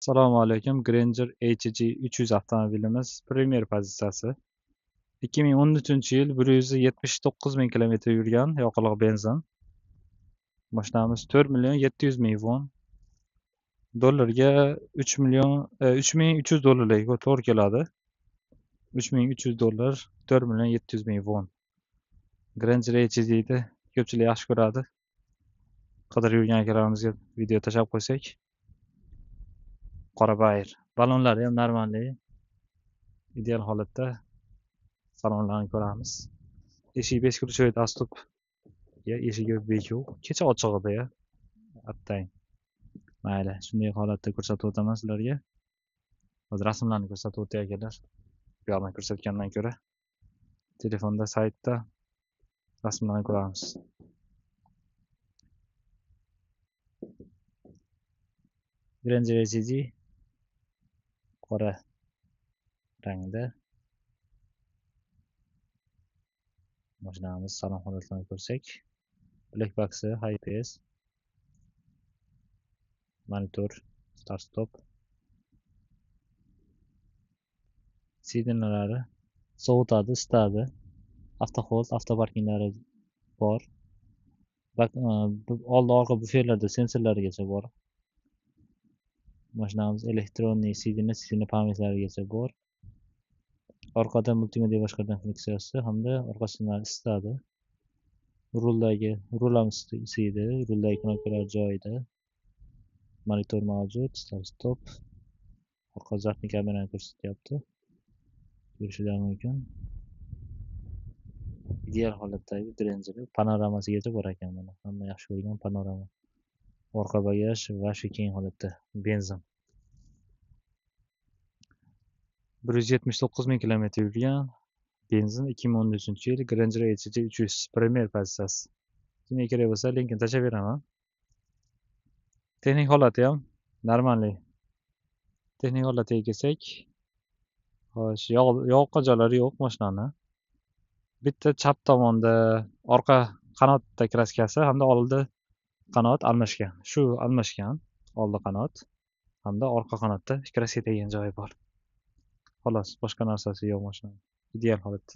Assalomu alaykum. Granger HG 300 avtomobilimiz premyer pozitsiyasi. 2013-yil 179 ming kilometr yurgan yoqilg'i benzin. Mashinamiz 4 million 700 ming won. Dollarga 3 million 3300 dollarga to'g'ri keladi. 3300 dollar 4 million 700 ming won. Granger HG'ni ko'pchilik yaxshi ko'radi. Qidirib yurgan akalarimizga video tashlab qo'ysak. Qora bayr. Balonlari ham normalniy. Ideal holatda. Salonlarni ko'ramiz. Eshik beskruchovoy доступ. Eshigi bekuv. Kecha ochiq edi ya. Attang. Mayli, shunday holatda ko'rsatib o'taman sizlarga. Hozir rasmlarni ko'rsatib o'tay akalar. Bu yoqdan ko'rsatgandan ko'ra telefonda saytda rasmlarni ko'ramiz. Granger HG qora rangda. Mashinamiz salon holatlarini ko'rsak, black box'i, high-pace, monitor, start stop, sidinalari sovutadi, isitadi, avtohold, avtoparkinglari bor. Oldi orqa buferlarda sensorlarigacha bor. Mashinamiz elektronniy sidina parametrlarigacha bor. Orqada multimedia boshqargan funksiyasi hamda orqasidan isitadi. Rul ham isiydi, ruldagi knopkalar joyida. Monitor mavjud, start stop. Orqa zaxni kamerani ko'rsatyapti. Ko'rishingiz mumkin. Ideal holatdagi Granger panoramasigacha bor ekan mana. Hamma yaxshi ko'rgan panorama. Orqa bagaj va shu keng holatda benzin. 179 ming kilometr yurgan benzin 2013-yil Granger HG 300 premyer pozitsiyasi. Kimga kerak bo'lsa linkini tashlab beraman. Texnik holati ham normalniy. Texnik holatiga kelsak, xo'sh, yoqqa joylari yo'q mashinani. Bitta chap tomonda orqa qanotda kraskasi hamda oldi qanot almashgan. Shu almashgan oldi qanot hamda orqa qanotda kraska tegan joyi bor. Xolos, boshqa narsasi yo'q mashina. Ideal holat.